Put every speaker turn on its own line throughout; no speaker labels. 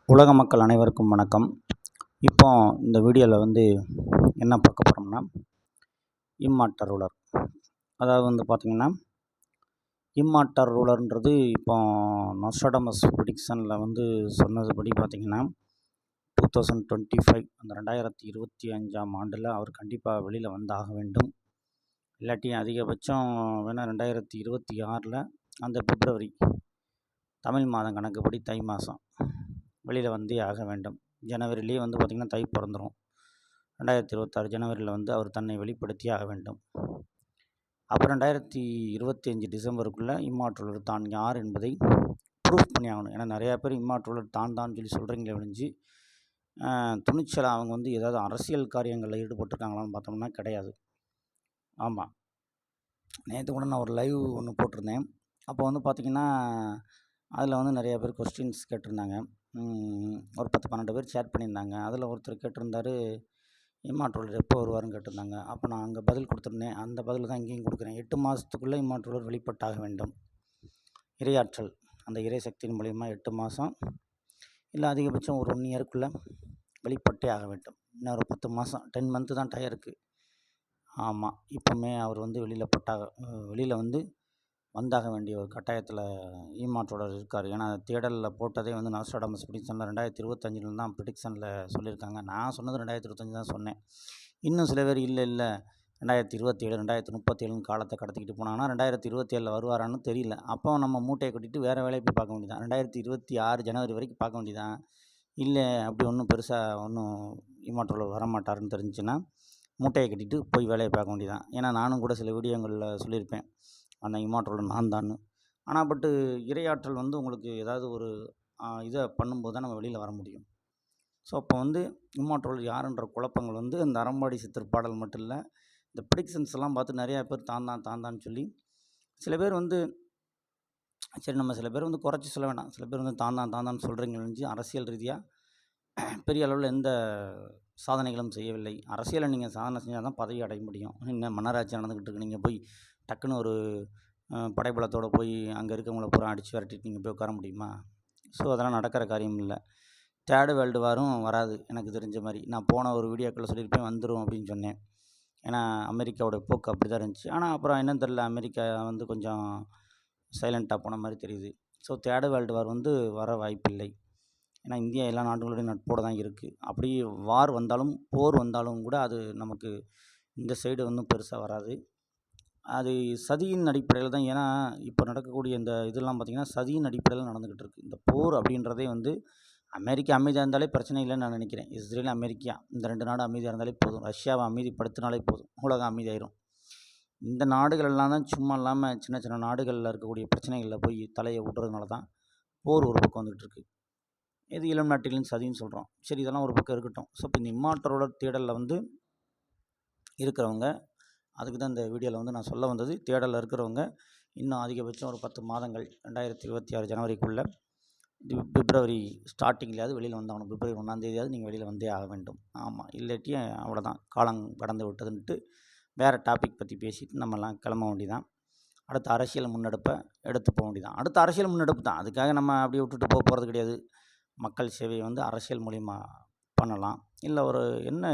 உலக மக்கள் அனைவருக்கும் வணக்கம். இப்போ இந்த வீடியோவில் என்ன பார்க்க போகிறோம்னா, இம்மார்ட்டல் ரூலர். அதாவது பார்த்திங்கன்னா, இம்மார்ட்டல் ரூலர்ன்றது இப்போ நொஸ்ட்ராடமஸ் ப்ரிடிக்ஷனில் சொன்னதுபடி பார்த்திங்கன்னா 2025 அந்த 2025ஆம் ஆண்டில் அவர் கண்டிப்பாக வெளியில் வந்தாக வேண்டும். இல்லாட்டி அதிகபட்சம் வேணால் 2026 அந்த பிப்ரவரி தமிழ் மாதம் கணக்குப்படி தை மாதம் வெளியில் வந்தே ஆக வேண்டும். ஜனவரிலேயே பார்த்திங்கன்னா தை பிறந்துடும். 2026 ஜனவரியில் அவர் தன்னை வெளிப்படுத்தி ஆக வேண்டும். அப்புறம் 2025 டிசம்பருக்குள்ளே இம்மார்ட்டல் தான் யார் என்பதை ப்ரூஃப் பண்ணி ஆகணும். ஏன்னா நிறையா பேர் இம்மார்ட்டல் தான் சொல்லி சொல்கிறீங்களே ஒழிஞ்சு துணிச்சலாக அவங்க ஏதாவது அரசியல் காரியங்களில் ஈடுபட்டிருக்காங்களான்னு பார்த்தோம்னா கிடையாது. ஆமாம், நேற்று கூட நான் ஒரு லைவ் ஒன்று போட்டிருந்தேன். அப்போ பார்த்திங்கன்னா அதில் நிறையா பேர் கொஸ்டின்ஸ் கேட்டிருந்தாங்க. ஒரு 10-12 பேர் சேட் பண்ணியிருந்தாங்க. அதில் ஒருத்தர் கேட்டிருந்தார், இம்மார்ட்டல் எப்போ வருவாருன்னு கேட்டிருந்தாங்க. அப்போ நான் அங்கே பதில் கொடுத்துருந்தேன். அந்த பதில் தான் இங்கேயும் கொடுக்குறேன். 8 மாதத்துக்குள்ளே இம்மார்ட்டல் வெளிப்பட்டாக வேண்டும். இறையாற்றல் அந்த இறை சக்தியின் மூலிமா 8 மாதம் இல்லை அதிகபட்சம் ஒரு 1 இயருக்குள்ளே வெளிப்பட்டே ஆக வேண்டும். இன்னும் ஒரு 10 மாதம் 10 மந்த்து தான் டைம் இருக்குது. ஆமாம், இப்போவுமே அவர் வெளியில் வந்தாக வேண்டிய ஒரு கட்டாயத்தில் இம்மார்ட்டல் இருக்கார். ஏன்னா தேடலில் போட்டதே நொஸ்ட்ராடமஸ் ப்ரிடிக்ஷனில் 2025 தான் ப்ரிடிக்ஷனில் சொல்லியிருக்காங்க. நான் சொன்னது 2025 தான் சொன்னேன். இன்னும் சில பேர் இல்லை 2027 2037 காலத்தை கடத்திக்கிட்டு போனாங்கன்னா 2027 வருவாரான்னு தெரியல. அப்போ நம்ம மூட்டையை கட்டிட்டு வேறு வேலையை போய் பார்க்க வேண்டியதான். 2026 ஜனவரி வரைக்கும் பார்க்க வேண்டியதான். இல்லை அப்படி ஒன்றும் பெருசாக இம்மார்ட்டல் வரமாட்டாருன்னு தெரிஞ்சுன்னா மூட்டையை கட்டிட்டு போய் வேலையை பார்க்க வேண்டியதான். ஏன்னா நானும் கூட சில வீடியோங்களில் சொல்லியிருப்பேன், அந்த இம்மார்ட்டல் நான் தான். ஆனால் பட்டு இறையாற்றல் உங்களுக்கு ஏதாவது ஒரு இதை பண்ணும்போது தான் நம்ம வெளியில் வர முடியும். ஸோ அப்போ இம்மார்ட்டல் யாருன்ற குழப்பங்கள் இந்த அறம்பாடி சித்தர் பாடல் மட்டும் இல்லை, இந்த ப்ரிடிக்ஷன்ஸ் எல்லாம் பார்த்து நிறையா பேர் தான் சொல்லி சில பேர் சரி நம்ம சில பேர் குறைச்சி சொல்ல வேண்டாம். சில பேர் தான் சொல்கிறீங்கன்னு அரசியல் ரீதியாக பெரிய அளவில் எந்த சாதனைகளும் செய்யவில்லை. அரசியலை நீங்கள் சாதனை செஞ்சால் தான் பதவி அடைய முடியும். இன்னும் மன்னராட்சி நடந்துக்கிட்டு இருக்கு. நீங்கள் போய் டக்குன்னு ஒரு படைபலத்தோடு போய் அங்கே இருக்கவங்கள பூரா அடித்து விரட்டிட்டு நீங்கள் போய் உட்கார முடியுமா? ஸோ அதெல்லாம் நடக்கிற காரியம் இல்லை. 3rd வேர்ல்டு வாரும் வராது எனக்கு தெரிஞ்ச மாதிரி. நான் போன ஒரு வீடியோக்களில் சொல்லியிருப்பேன் வந்துடும் அப்படின்னு சொன்னேன். ஏன்னா அமெரிக்காவோட போக்கு அப்படி தான் இருந்துச்சு. ஆனால் அப்புறம் என்னன்னு தெரில, அமெரிக்கா கொஞ்சம் சைலண்ட்டாக போன மாதிரி தெரியுது. ஸோ 3rd வேர்ல்டு வார் வர வாய்ப்பில்லை. ஏன்னா இந்தியா எல்லா நாடுகளுடைய நட்போடு தான் இருக்குது. அப்படி வார் வந்தாலும் போர் வந்தாலும் கூட அது நமக்கு இந்த சைடு பெருசாக வராது. அது சதியின் அடிப்படையில் தான். ஏன்னா இப்போ நடக்கக்கூடிய இந்த இதெல்லாம் பார்த்திங்கன்னா சதியின் அடிப்படையில் நடந்துக்கிட்டு இருக்குது. இந்த போர் அப்படின்றதே அமெரிக்கா அமைதியாக இருந்தாலே பிரச்சனை இல்லைன்னு நான் நினைக்கிறேன். இஸ்ரேல் அமெரிக்கா இந்த 2 நாடும் அமைதியாக இருந்தாலே போதும். ரஷ்யாவை அமைதிப்படுத்தினாலே போதும், உலகம் அமைதியாயிரும். இந்த நாடுகள் எல்லாம் தான் சும்மா இல்லாமல் சின்ன சின்ன நாடுகளில் இருக்கக்கூடிய பிரச்சனைகளில் போய் தலையை விட்டுறதுனால தான் போர் ஒரு பக்கம் வந்துகிட்டு இருக்குது. இது இளம் நாட்டிலும் சதின்னு சொல்கிறோம். சரி, இதெல்லாம் ஒரு பக்கம் இருக்கட்டும். ஸோ இப்போ இந்த இம்மார்ட்டலோட தேடலில் இருக்கிறவங்க, அதுக்கு தான் இந்த வீடியோவில் நான் சொல்ல வந்தது. தேடலில் இருக்கிறவங்க இன்னும் அதிகபட்சம் ஒரு 10 மாதங்கள் 2026 ஜனவரிக்குள்ளே பிப்ரவரி ஸ்டார்டிங்லேயாவது வெளியில் வந்தாகணும். பிப்ரவரி 1ஆம் நீங்கள் வெளியில் வந்தே ஆக வேண்டும். ஆமாம், இல்லாட்டி அவ்வளோதான், காலம் கடந்து விட்டதுன்ட்டு வேறு டாபிக் பற்றி பேசிட்டு நம்மலாம் கிளம்ப வேண்டியதான். அடுத்த அரசியல் முன்னெடுப்பை எடுத்து போக வேண்டியதான். அடுத்த அரசியல் முன்னெடுப்பு தான். அதுக்காக நம்ம அப்படியே விட்டுட்டு போகிறது கிடையாது. மக்கள் சேவையை அரசியல் மூலிமா பண்ணலாம். இல்லை ஒரு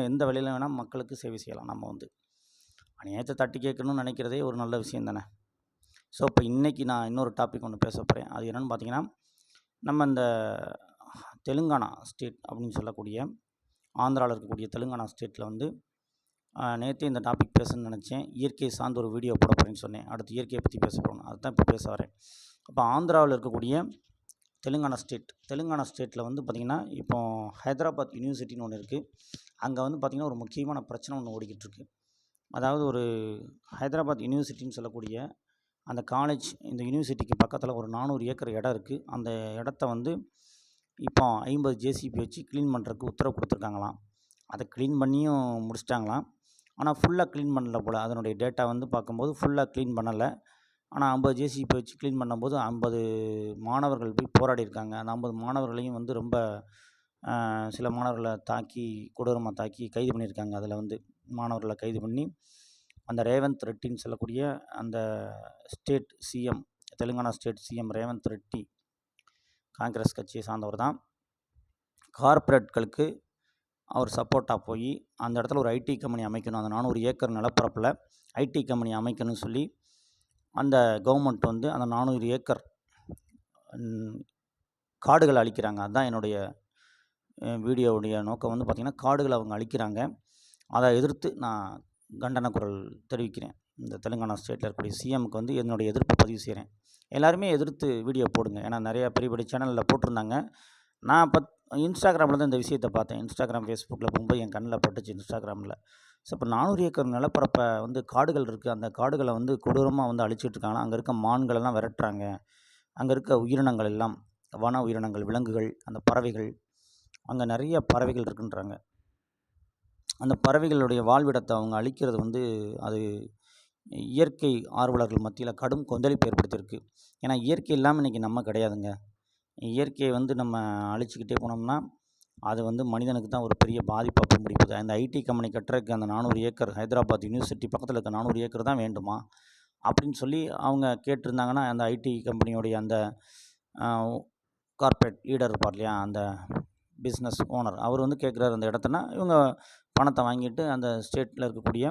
எந்த வழியில் வேணால் மக்களுக்கு சேவை செய்யலாம். நம்ம அநியாயத்தை தட்டி கேட்கணும்னு நினைக்கிறதே ஒரு நல்ல விஷயம் தானே. ஸோ இப்போ இன்றைக்கி நான் இன்னொரு டாபிக் ஒன்று பேச போகிறேன். அது என்னென்னு பார்த்தீங்கன்னா, நம்ம இந்த தெலுங்கானா ஸ்டேட் அப்படின்னு சொல்லக்கூடிய ஆந்திராவில் இருக்கக்கூடிய தெலுங்கானா ஸ்டேட்டில் நேற்று இந்த டாபிக் பேசணும்னு நினச்சேன். இயற்கை சார்ந்த ஒரு வீடியோ போட போகிறேன்னு சொன்னேன். அடுத்து இயற்கையை பற்றி பேச போகணும். அதுதான் இப்போ பேச வரேன். அப்போ ஆந்திராவில் இருக்கக்கூடிய தெலுங்கானா ஸ்டேட்டில் பார்த்திங்கன்னா, இப்போ ஹைதராபாத் யூனிவர்சிட்டின்னு ஒன்று இருக்குது. அங்கே பார்த்திங்கன்னா ஒரு முக்கியமான பிரச்சனை ஒன்று ஓடிக்கிட்டு இருக்குது. அதாவது ஒரு ஹைதராபாத் யூனிவர்சிட்டின்னு சொல்லக்கூடிய அந்த காலேஜ், இந்த யூனிவர்சிட்டிக்கு பக்கத்தில் ஒரு 400 ஏக்கர் இடம் இருக்குது. அந்த இடத்த இப்போ 50 ஜேசிபி வச்சு க்ளீன் பண்ணுறதுக்கு உத்தரவு கொடுத்துருக்காங்களாம். அதை க்ளீன் பண்ணியும் முடிச்சிட்டாங்களாம். ஆனால் ஃபுல்லாக க்ளீன் பண்ணல போல். அதனுடைய டேட்டா பார்க்கும்போது ஃபுல்லாக க்ளீன் பண்ணலை. ஆனால் 50 ஜேசிபி வச்சு க்ளீன் பண்ணும்போது 50 மாணவர்கள் போய் போராடியிருக்காங்க. அந்த 50 மாணவர்களையும் ரொம்ப சில மாணவர்களை கொடூரமாக தாக்கி கைது பண்ணியிருக்காங்க. அதில் மாணவர்களை கைது பண்ணி அந்த ரேவந்த் ரெட்டின்னு சொல்லக்கூடிய அந்த state CM, Telangana state CM Revanth Reddy Congress கட்சியை சார்ந்தவர் தான். கார்ப்பரேட்களுக்கு அவர் சப்போர்ட்டாக போய் அந்த இடத்துல ஒரு ஐடி கம்பெனி அமைக்கணும், அந்த 400 ஏக்கர் நிலப்பரப்பில் ஐடி கம்பெனி அமைக்கணும்னு சொல்லி அந்த கவர்மெண்ட் வந்து அந்த 400 ஏக்கர் காடுகளை அழிக்கிறாங்க. அதுதான் என்னுடைய வீடியோவுடைய நோக்கம் வந்து பார்த்திங்கன்னா, காடுகளை அவங்க அழிக்கிறாங்க. அதை எதிர்த்து நான் கண்டன குரல் தெரிவிக்கிறேன். இந்த தெலுங்கானா ஸ்டேட்டில் இருக்கக்கூடிய சிஎம்க்கு வந்து என்னுடைய எதிர்ப்பு பதிவு செய்கிறேன். எல்லாருமே எதிர்த்து வீடியோ போடுங்க. ஏன்னா நிறையா பெரிய பெரிய சேனலில் போட்டிருந்தாங்க. நான் இன்ஸ்டாகிராமில் தான் இந்த விஷயத்தை பார்த்தேன். இன்ஸ்டாகிராம், ஃபேஸ்புக்கில் போகும்போது என் கண்ணில் பட்டுச்சு இன்ஸ்டாகிராமில். ஸோ இப்போ 400 ஏக்கர் நிலப்பரப்பை வந்து காடுகள் இருக்குது, அந்த காடுகளை வந்து கொடூரமாக வந்து அழிச்சிட்ருக்காங்களா. அங்கே இருக்க மான்களெல்லாம் விரட்டுறாங்க. அங்கே இருக்க உயிரினங்கள் எல்லாம், வன உயிரினங்கள், விலங்குகள், அந்த பறவைகள், அங்கே நிறைய பறவைகள் இருக்குன்றாங்க. அந்த பறவைகளுடைய வாழ்விடத்தை அவங்க அழிக்கிறது வந்து அது இயற்கை ஆர்வலர்கள் மத்தியில் கடும் கொந்தளிப்பு ஏற்படுத்தியிருக்கு. ஏன்னா இயற்கை இல்லாமல் இன்றைக்கி நம்ம கிடையாதுங்க. இயற்கையை வந்து நம்ம அழிச்சிக்கிட்டே போனோம்னா அது வந்து மனிதனுக்கு தான் ஒரு பெரிய பாதிப்பாக போய் முடியுது. அந்த ஐடி கம்பெனி கட்டுறதுக்கு அந்த 400 ஏக்கர் ஹைதராபாத் யூனிவர்சிட்டி பக்கத்தில் இருக்க 400 ஏக்கர் தான் வேண்டுமா அப்படின்னு சொல்லி அவங்க கேட்டிருந்தாங்கன்னா, அந்த ஐடி கம்பெனியோடைய அந்த கார்ப்பரேட் லீடர் இருப்பார் இல்லையா, அந்த பிஸ்னஸ் ஓனர், அவர் வந்து கேட்குறாரு அந்த இடத்தனா, இவங்க பணத்தை வாங்கிட்டு அந்த ஸ்டேட்டில் இருக்கக்கூடிய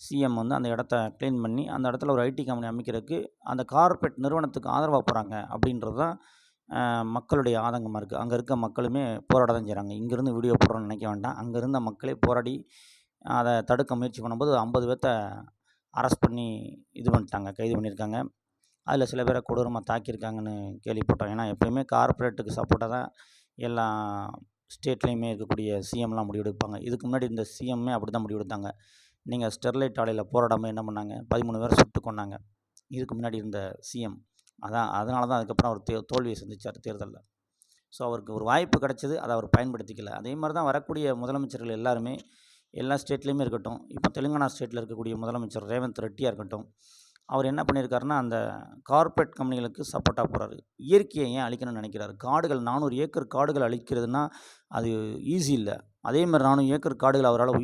சிஎம் வந்து அந்த இடத்த க்ளீன் பண்ணி அந்த இடத்துல ஒரு ஐடி கம்பெனி அமைக்கிறதுக்கு அந்த கார்ப்பரேட் நிறுவனத்துக்கு ஆதரவாக போகிறாங்க அப்படின்றது தான் மக்களுடைய ஆதங்கமாக இருக்குது. அங்கே இருக்க மக்களுமே போராட தான் செய்கிறாங்க. இங்கேருந்து வீடியோ போடுறோன்னு நினைக்க வேண்டாம். அங்கே இருந்த மக்களே போராடி அதை தடுக்க முயற்சி பண்ணும்போது 50 பேர்த்த அரெஸ்ட் பண்ணி இது பண்ணிட்டாங்க, கைது பண்ணியிருக்காங்க. அதில் சில பேரை கொடூரமாக தாக்கியிருக்காங்கன்னு கேள்விப்பட்டோம். ஏன்னா எப்போயுமே கார்ப்பரேட்டுக்கு சப்போர்ட்டாக தான் எல்லா ஸ்டேட்லேயுமே இருக்கக்கூடிய சிஎம்லாம் முடிவெடுப்பாங்க. இதுக்கு முன்னாடி இந்த சிஎம்மே அப்படி தான் முடிவெடுத்தாங்க. நீங்கள் ஸ்டெர்லைட் ஆலையில் போராடாமல் என்ன பண்ணாங்க, 13 பேரை சுட்டு கொன்னாங்க இதுக்கு முன்னாடி இருந்த சிஎம். அதனால தான் அதுக்கப்புறம் அவர் தோல்வியை சந்தித்தார் தேர்தலில். ஸோ அவருக்கு ஒரு வாய்ப்பு கிடச்சிது, அதை அவர் பயன்படுத்திக்கல. அதே மாதிரி தான் வரக்கூடிய முதலமைச்சர்கள் எல்லாருமே எல்லா ஸ்டேட்லேயுமே இருக்கட்டும், இப்போ தெலுங்கானா ஸ்டேட்டில் இருக்கக்கூடிய முதலமைச்சர் ரேவந்த் ரெட்டியாக இருக்கட்டும், அவர் என்ன பண்ணியிருக்காருன்னா அந்த கார்ப்பரேட் கம்பெனிகளுக்கு சப்போர்ட்டாக போகிறாரு. இயற்கையை ஏன் அழிக்கணும்னு நினைக்கிறாரு. காடுகள் 400 ஏக்கர் காடுகள் அழிக்கிறதுனா அது ஈஸி இல்லை. அதே மாதிரி 400 ஏக்கர் காடுகள் அவரால்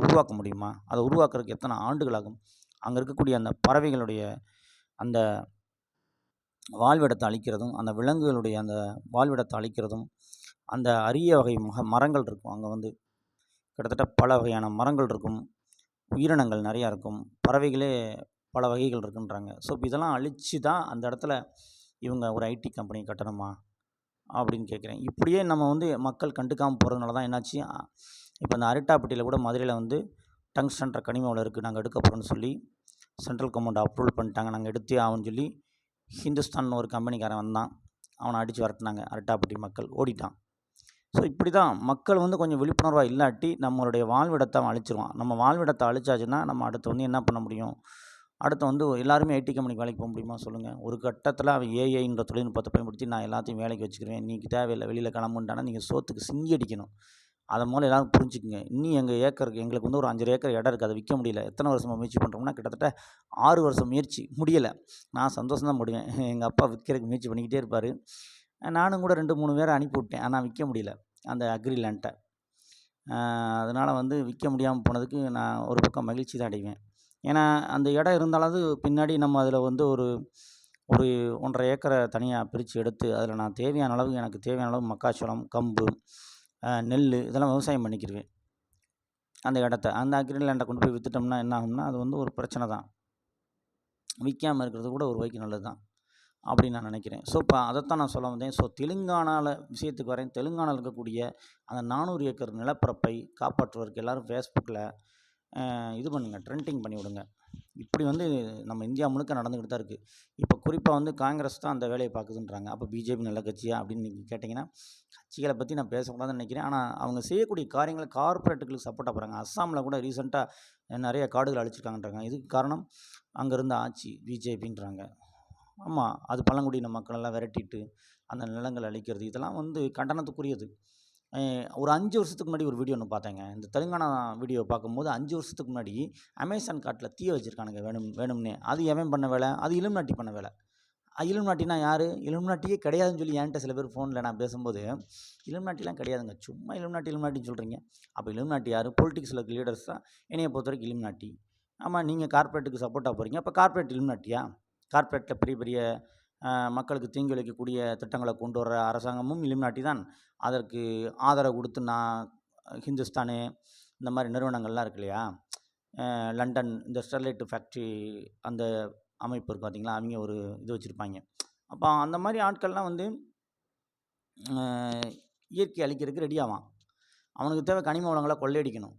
உருவாக்க முடியுமா? அதை உருவாக்குறதுக்கு எத்தனை ஆண்டுகள் ஆகும்? அங்கே இருக்கக்கூடிய அந்த பறவைகளுடைய அந்த வாழ்விடத்தை அழிக்கிறதும், அந்த விலங்குகளுடைய அந்த வாழ்விடத்தை அழிக்கிறதும், அந்த அரிய வகை மரங்கள் இருக்கும். அங்கே வந்து கிட்டத்தட்ட பல வகையான மரங்கள் இருக்கும், உயிரினங்கள் நிறையா இருக்கும், பறவைகளே பல வகைகள் இருக்குன்றாங்க. ஸோ இப்போ இதெல்லாம் அழித்து தான் அந்த இடத்துல இவங்க ஒரு ஐடி கம்பெனி கட்டணுமா அப்படின்னு கேட்குறேன். இப்படியே நம்ம வந்து மக்கள் கண்டுக்காமல் போகிறதுனால தான் என்னாச்சு, இப்போ இந்த அரிட்டாப்பட்டியில் கூட மதுரையில் வந்து டங்ஸ்டன்ற கனிம வளம் இருக்குது, நாங்கள் எடுக்க போகிறோன்னு சொல்லி சென்ட்ரல் கவர்மெண்ட் அப்ரூவல் பண்ணிட்டாங்க, நாங்கள் எடுத்தே ஆகும்னு சொல்லி ஹிந்துஸ்தான் ஒரு கம்பெனிக்காரன் வந்தான், அவனை அடித்து வரட்டினாங்க. அரிட்டாப்பட்டி மக்கள் ஓடிட்டான். ஸோ இப்படி தான் மக்கள் வந்து கொஞ்சம் விழிப்புணர்வாக இல்லாட்டி நம்மளுடைய வாழ்விடத்தை அவன் அழிச்சிருவான். நம்ம வாழ்விடத்தை அழிச்சாச்சுன்னா நம்ம அடுத்து வந்து என்ன பண்ண முடியும், அடுத்து வந்து எல்லாருமே ஐடி கம்பெனிக்கு வேலைக்கு போக முடியுமா சொல்லுங்கள். ஒரு கட்டத்தில் அவன் ஏஐன்ற தொழில்நுட்பத்தை பயன்படுத்தி நான் எல்லாத்தையும் வேலைக்கு வச்சுக்கிறேன், நீக்கு தேவையில்லை வெளியில் கிளம்புன்ட்டானா நீங்கள் சோத்துக்கு சிங்கி அடிக்கணும். அதை மூலம் எல்லோரும் புரிஞ்சுக்குங்க. இன்னும் எங்களுக்கு வந்து ஒரு 5 ஏக்கர் இடம் இருக்குது, அதை விற்க முடியல. எத்தனை வருஷமாக முயற்சி பண்ணுறோம்னா கிட்டத்தட்ட 6 வருஷம் முயற்சி முடியலை. நான் சந்தோஷம் தான் படுவேன். எங்கள் அப்பா விற்கிறதுக்கு முயற்சி பண்ணிக்கிட்டே இருப்பார். நானும் கூட 2-3 பேரை அனுப்பி விட்டேன், ஆனால் விற்க முடியல அந்த அக்ரி லேண்ட்டை. அதனால் வந்து விற்க முடியாமல் போனதுக்கு நான் ஒரு பக்கம் மகிழ்ச்சி தான் அடைவேன். ஏன்னா அந்த இடம் இருந்தாலும் பின்னாடி நம்ம அதில் வந்து ஒரு 1.5 ஏக்கரை தனியாக பிரித்து எடுத்து அதில் நான் தேவையான அளவு, எனக்கு தேவையான அளவு மக்காச்சோளம், கம்பு, நெல் இதெல்லாம் விவசாயம் பண்ணிக்கிருவேன். அந்த இடத்த அந்த அக்ரி லேண்டை கொண்டு போய் விற்றுட்டோம்னா என்ன ஆகும்னா அது வந்து ஒரு பிரச்சனை தான். விற்காமல் இருக்கிறது கூட ஒரு வகைக்கு நல்லது தான் அப்படின்னு நான் நினைக்கிறேன். ஸோ இப்போ அதைத்தான் நான் சொல்ல வந்தேன். ஸோ தெலுங்கானாவில் விஷயத்துக்கு வரேன். தெலுங்கானாவில் இருக்கக்கூடிய அந்த 400 ஏக்கர் நிலப்பரப்பை காப்பாற்றுவதற்கு எல்லோரும் ஃபேஸ்புக்கில் இது பண்ணுங்கள், ட்ரெண்டிங் பண்ணி விடுங்க. இப்படி வந்து நம்ம இந்தியா முழுக்க நடந்துக்கிட்டு தான் இருக்குது. இப்போ குறிப்பாக வந்து காங்கிரஸ் தான் அந்த வேலையை பார்க்குதுன்றாங்க. அப்போ பிஜேபி நல்ல கட்சியா அப்படின்னு நீங்கள் கேட்டிங்கன்னா, கட்சிகளை பற்றி நான் பேசக்கூடாதுன்னு நினைக்கிறேன். ஆனால் அவங்க செய்யக்கூடிய காரியங்களை கார்ப்பரேட்டுகளுக்கு சப்போர்ட்டாக போகிறாங்க. அஸ்ஸாமில் கூட ரீசெண்டாக நிறைய காடுகள் அழிச்சிருக்காங்கன்றாங்க. இதுக்கு காரணம் அங்கே இருந்த ஆட்சி பிஜேபின்றாங்க. ஆமாம், அது பழங்குடியின மக்களெல்லாம் விரட்டிட்டு அந்த நிலங்கள் அழிக்கிறது இதெல்லாம் வந்து கண்டனத்துக்குரியது. ஒரு 5 வருஷத்துக்கு முன்னாடி ஒரு வீடியோ ஒன்று பார்த்தேங்க. இந்த தெலுங்கானா வீடியோ பார்க்கும்போது 5 வருஷத்துக்கு முன்னாடி அமேசான் காட்டில் தீ வச்சுருக்கானுங்க வேணும்னே. அது எவன் பண்ண வேலை? அது இலுமினாட்டி பண்ண வேலை. இலுமினாட்டினா யார்? இலுமினாட்டியே கிடையாதுன்னு சொல்லி என்கிட்ட சில பேர் ஃபோனில் நான் பேசும்போது, இலுமினாட்டிலாம் கிடையாதுங்க, சும்மா இலுமினாட்டின்னு சொல்கிறீங்க. அப்போ இலுமினாட்டி யார்? பொலிட்டிக்ஸில் இருக்க லீடர்ஸ் தான் என்னைய பொறுத்த வரைக்கும் இலுமினாட்டி. ஆமாம், நீங்கள் கார்ப்பரேட்டுக்கு சப்போர்ட்டாக போகிறீங்க, அப்போ கார்ப்பரேட் இலுமினாட்டியா? கார்ப்பரேட்டில் பெரிய பெரிய மக்களுக்கு தீங்கு விளைவிக்கக்கூடிய திட்டங்களை கொண்டு வர அரசாங்கமும் இல்லுமினாட்டி தான். அதற்கு ஆதரவு கொடுத்து ஹிந்துஸ்தானு இந்த மாதிரி நிறுவனங்கள்லாம் இருக்கு இல்லையா, லண்டன் இந்த ஸ்டெர்லைட் ஃபேக்ட்ரி அந்த அமைப்பு இருக்குது பார்த்தீங்களா, அவங்க ஒரு இது வச்சுருப்பாங்க. அப்போ அந்த மாதிரி ஆட்கள்லாம் வந்து இயற்கை அழிக்கிறதுக்கு ரெடி ஆவான். அவனுக்கு தேவை கனிம வளங்களை கொள்ளையடிக்கணும்.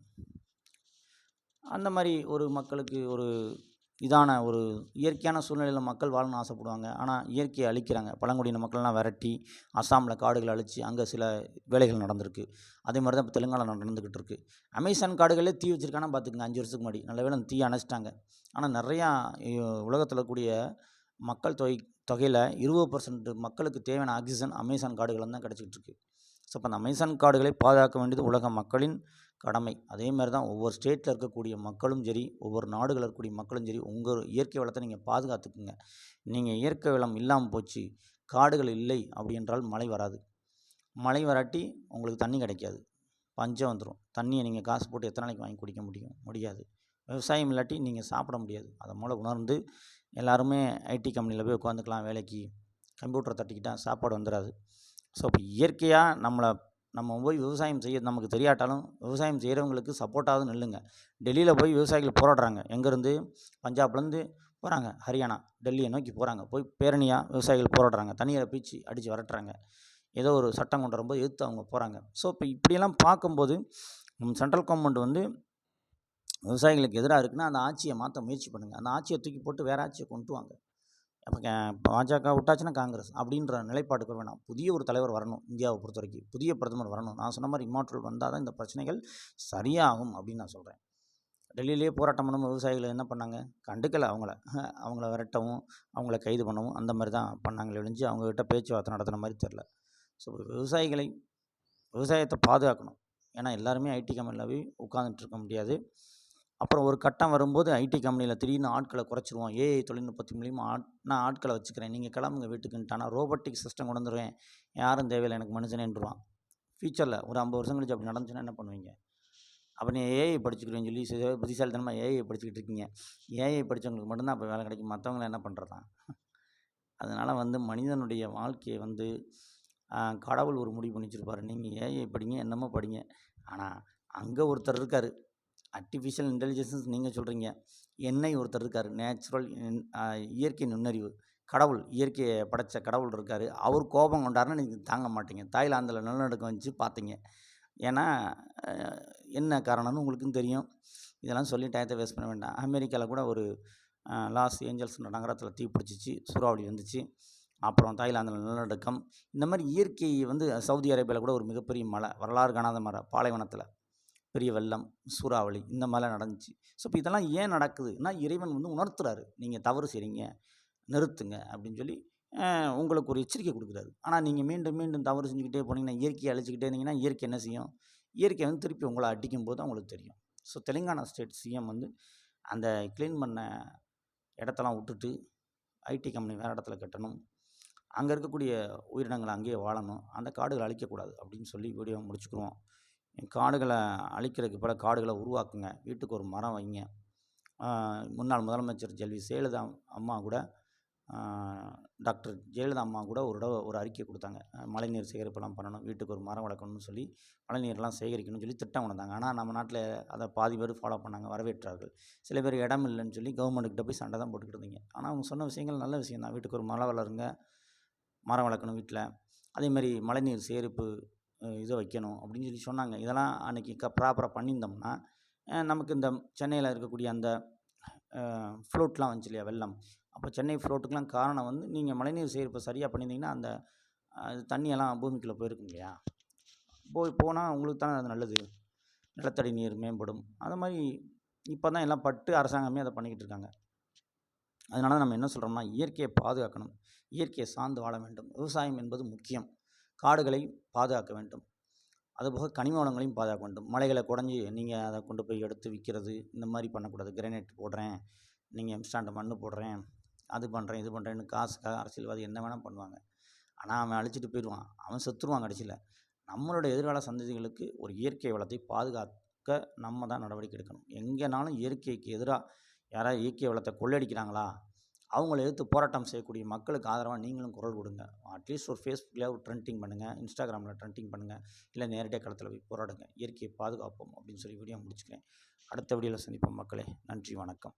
அந்த மாதிரி ஒரு மக்களுக்கு ஒரு இதான ஒரு இயற்கையான சூழ்நிலையில் மக்கள் வாழணும்னு ஆசைப்படுவாங்க. ஆனால் இயற்கையை அழிக்கிறாங்க. பழங்குடியின மக்கள்லாம் விரட்டி அஸ்ஸாமில் காடுகளை அழித்து அங்கே சில வேலைகள் நடந்திருக்கு. அதே மாதிரி தான் இப்போ தெலுங்கானாவில் நடந்துக்கிட்டு இருக்குது. அமேசான் காடுகளே தீ வச்சுருக்கானா பார்த்துக்குங்க. 5 வருஷத்துக்கு முன்னாடி நல்ல வேளை அந்த தீயை அணைச்சிட்டாங்க. ஆனால் நிறையா உலகத்தில் கூடிய மக்கள் தொகையில் 20% மக்களுக்கு தேவையான ஆக்சிஜன் அமேசான் காடுகள் தான் கிடச்சிக்கிட்டு இருக்குது. ஸோ அப்போ அந்த அமேசான் காடுகளை பாதுகாக்க வேண்டியது உலக மக்களின் கடமை. அதே மாதிரி தான் ஒவ்வொரு ஸ்டேட்டில் இருக்கக்கூடிய மக்களும் சரி, ஒவ்வொரு நாடுகளில் இருக்கக்கூடிய மக்களும் சரி, உங்கள் இயற்கை வளத்தை நீங்கள் பாதுகாத்துக்குங்க. நீங்கள் இயற்கை வளம் இல்லாமல் போச்சு, காடுகள் இல்லை அப்படின்றால் மழை வராது. மழை வராட்டி உங்களுக்கு தண்ணி கிடைக்காது, பஞ்சம் வந்துடும். தண்ணியை நீங்கள் காசு போட்டு எத்தனை நாளைக்கு வாங்கி குடிக்க முடியாது. விவசாயம் இல்லாட்டி நீங்கள் சாப்பிட முடியாது. அதை மூலம் உணர்ந்து எல்லாருமே ஐடி கம்பெனியில் போய் உட்காந்துக்கலாம் வேலைக்கு. கம்ப்யூட்டரை தட்டிக்கிட்டால் சாப்பாடு வந்துடாது. ஸோ இப்போ இயற்கையாக நம்ம போய் விவசாயம் செய்ய நமக்கு தெரியாட்டாலும் விவசாயம் செய்கிறவங்களுக்கு சப்போர்ட்டாவது நில்லுங்க. டெல்லியில் போய் விவசாயிகள் போராடுறாங்க. எங்கேருந்து? பஞ்சாப்லேருந்து போகிறாங்க, ஹரியானா, டெல்லியை நோக்கி போகிறாங்க. போய் பேரணியாக விவசாயிகள் போராடுறாங்க. தண்ணியை பீச்சு அடித்து விரட்டுறாங்க. ஏதோ ஒரு சட்டம் கொண்டு வரும்போது எதிர்த்து அவங்க போகிறாங்க. ஸோ இப்போ இப்படியெல்லாம் பார்க்கும்போது நம்ம சென்ட்ரல் கவர்மெண்ட் வந்து விவசாயிகளுக்கு எதிராக இருக்குன்னா அந்த ஆட்சியை மாற்ற முயற்சி பண்ணுங்கள். அந்த ஆட்சியை தூக்கி போட்டு வேறு ஆட்சியை கொண்டு வாங்க. அப்போ பாஜக விட்டாச்சுன்னா காங்கிரஸ் அப்படின்ற நிலைப்பாட்டுக்கு வேணாம். புதிய ஒரு தலைவர் வரணும். இந்தியாவை பொறுத்த வரைக்கும் புதிய பிரதமர் வரணும். நான் சொன்ன மாதிரி இம்மாற்றல் வந்தால் தான் இந்த பிரச்சனைகள் சரியாகும் அப்படின்னு நான் சொல்கிறேன். டெல்லியிலே போராட்டம் பண்ணவும் விவசாயிகள் என்ன பண்ணாங்க? கண்டுக்கலை. அவங்கள விரட்டவும் அவங்கள கைது பண்ணவும் அந்த மாதிரி தான் பண்ணாங்களே ஒழிஞ்சு அவங்கக்கிட்ட பேச்சுவார்த்தை நடத்துன மாதிரி தெரில. ஸோ விவசாயத்தை பாதுகாக்கணும். ஏன்னா எல்லாருமே ஐடி கம்பெனியில் போய் உட்காந்துட்டு இருக்க முடியாது. அப்புறம் ஒரு கட்டம் வரும்போது ஐடி கம்பெனியில் திடீர்னு ஆட்களை குறைச்சிருவோம். ஏஐ தொழில்நுட்பத்தின் மூலிமா நான் ஆட்களை வச்சுக்கிறேன், நீங்கள் கிளம்புங்க வீட்டுக்குன்ட்டானா ரோபோட்டிக் சிஸ்டம் கொண்டு வந்துடுவேன், யாரும் தேவையில்லை எனக்கு மனுஷனேன்றான். ஃபியூச்சரில் ஒரு 50 வருஷம் கழிச்சு அப்படி நடந்துச்சுன்னா என்ன பண்ணுவீங்க? அப்போ நீ ஏஐ படிச்சுக்கிறேன்னு சொல்லி புத்திசாலித்தனமாக ஏஐ படிச்சுக்கிட்டு இருக்கீங்க. ஏஐ படித்தவங்களுக்கு மட்டும்தான் அப்போ வேலை கிடைக்கும், மற்றவங்கள என்ன பண்ணுறதான்? அதனால் வந்து மனிதனுடைய வாழ்க்கையை வந்து கடவுள் ஒரு முடிவு பண்ணி வச்சுருப்பார். நீங்கள் ஏஐ படிங்க, என்னமோ படிங்க. ஆனால் அங்கே ஒருத்தர் இருக்கார், ஆர்டிஃபிஷியல் இன்டெலிஜென்ஸ் நீங்கள் சொல்கிறீங்க. என்ஐ ஒருத்தர் இருக்கார், நேச்சுரல் இயற்கை நுண்ணறிவு கடவுள், இயற்கையை படைத்த கடவுள் இருக்கார். அவர் கோபம் கொண்டாருன்னு நீங்கள் தாங்க மாட்டீங்க. தாய்லாந்தில் நிலநடுக்கம் வச்சு பார்த்தீங்க. ஏன்னா என்ன காரணம்னு உங்களுக்கும் தெரியும். இதெல்லாம் சொல்லி டயத்தை வேஸ்ட் பண்ண வேண்டாம். அமெரிக்காவில் கூட ஒரு லாஸ் ஏஞ்சல்ஸ் நகரத்தில் தீ பிடிச்சிச்சு, சூறாவளி வந்துச்சு. அப்புறம் தாய்லாந்தில் நிலநடுக்கம். இந்த மாதிரி இயற்கை வந்து சவுதி அரேபியாவில் கூட ஒரு மிகப்பெரிய மழை, வரலாறு காணாத மழை, பாலைவனத்தில் பெரிய வெள்ளம், சூறாவளி இந்த மாதிரிலாம் நடந்துச்சு. ஸோ இப்போ இதெல்லாம் ஏன் நடக்குதுன்னா இறைவன் வந்து உணர்த்துறாரு, நீங்கள் தவறு செய்கிறீங்க, நிறுத்துங்க அப்படின்னு சொல்லி உங்களுக்கு ஒரு எச்சரிக்கை கொடுக்குறாரு. ஆனால் நீங்கள் மீண்டும் மீண்டும் தவறு செஞ்சுக்கிட்டே போனீங்கன்னா, இயற்கையை அழிச்சிக்கிட்டே இருந்தீங்கன்னா இயற்கை என்ன செய்யும்? இயற்கை வந்து திருப்பி உங்களை அடிக்கும் போது அவங்களுக்கு தெரியும். ஸோ தெலுங்கானா ஸ்டேட் சிஎம் வந்து அந்த க்ளீன் பண்ண இடத்தெல்லாம் விட்டுட்டு ஐடி கம்பெனி வேறு இடத்துல கட்டணும், அங்கே இருக்கக்கூடிய உயிரினங்களை அங்கேயே வாழணும், அந்த காடுகளை அழிக்கக்கூடாது அப்படின்னு சொல்லி வீடியோ முடிச்சுக்குருவோம். காடுகளை அழிக்கிறதுக்கு பல காடுகளை உருவாக்குங்க, வீட்டுக்கு ஒரு மரம் வைங்க. முன்னாள் முதலமைச்சர் ஜெயலலிதா அம்மா கூட டாக்டர் ஜெயலலிதா அம்மா கூட ஒரு அறிக்கை கொடுத்தாங்க. மழைநீர் சேகரிப்பெல்லாம் பண்ணணும், வீட்டுக்கு ஒரு மரம் வளர்க்கணும்னு சொல்லி மழைநீர்லாம் சேகரிக்கணும்னு சொல்லி திட்டம் கொண்டாங்க. ஆனால் நம்ம நாட்டில் அதை பாதி பேர் ஃபாலோ பண்ணாங்க, வரவேற்றார்கள். சில பேர் இடம் இல்லைன்னு சொல்லி கவர்மெண்ட்டுக்கிட்ட போய் சண்டை தான் போட்டுக்கிட்டு இருந்தீங்க. ஆனால் அவங்க சொன்ன விஷயங்கள் நல்ல விஷயம் தான். வீட்டுக்கு ஒரு மரம் வளருங்க, மரம் வளர்க்கணும் வீட்டில், அதேமாதிரி மழைநீர் சேகரிப்பு இதை வைக்கணும் அப்படின்னு சொல்லி சொன்னாங்க. இதெல்லாம் அன்றைக்கி ப்ராப்பராக பண்ணியிருந்தோம்னா நமக்கு இந்த சென்னையில் இருக்கக்கூடிய அந்த ஃப்ளோட்லாம் வந்துச்சு இல்லையா, வெள்ளம். அப்போ சென்னை ஃப்ளோட்டுக்கெலாம் காரணம் வந்து நீங்கள் மழைநீர் சேகரிப்பை சரியாக பண்ணியிருந்தீங்கன்னா அந்த தண்ணியெல்லாம் பூமிக்குள்ளே போயிருக்கும் இல்லையா, போனால் உங்களுக்கு தானே அது நல்லது, நிலத்தடி நீர் மேம்படும். அது மாதிரி இப்போ தான் எல்லாம் பட்டு அரசாங்கமே அதை பண்ணிக்கிட்டு இருக்காங்க. அதனால தான் நம்ம என்ன சொல்கிறோம்னா, இயற்கையை பாதுகாக்கணும், இயற்கையை சார்ந்து வாழ வேண்டும். விவசாயம் என்பது முக்கியம். காடுகளை பாதுகாக்க வேண்டும், அதுபோக கனிம வளங்களையும் பாதுகாக்க வேண்டும். மலைகளை குடஞ்சி நீங்கள் அதை கொண்டு போய் எடுத்து விற்கிறது இந்த மாதிரி பண்ணக்கூடாது. கிரானைட் போடுறேன், நீங்கள் எம்ஸ்டாண்ட் மண் போடுறேன், அது பண்ணுறேன், இது பண்ணுறேன்னு காசுக்காக அரசியல்வாதி என்ன வேணால் பண்ணுவாங்க. ஆனால் அவன் அழிச்சிட்டு போயிடுவான், அவன் செத்துருவான் கடைசியில். நம்மளோட எதிர்கால சந்ததிகளுக்கு ஒரு இயற்கை வளத்தை பாதுகாக்க நம்ம தான் நடவடிக்கை எடுக்கணும். எங்கேனாலும் இயற்கைக்கு எதிராக யாராவது இயற்கை வளத்தை கொள்ளடிக்கிறாங்களா அவங்கள எதிர்த்து போராட்டம் செய்யக்கூடிய மக்களுக்கு ஆதரவாக நீங்களும் குரல் கொடுங்க. அட்லீஸ்ட் ஒரு ஃபேஸ்புக்லேயே ஒரு ட்ரெண்டிங் பண்ணுங்கள், இன்ஸ்டாகிராமில் ட்ரெண்டிங் பண்ணுங்கள், இல்லை நேரடியாக களத்தில் போய் போராடுங்க. இயற்கையை பாதுகாப்போம் அப்படின்னு சொல்லி வீடியோ முடிச்சுக்கிறேன். அடுத்த வீடியோவில் சந்திப்போம் மக்களே. நன்றி, வணக்கம்.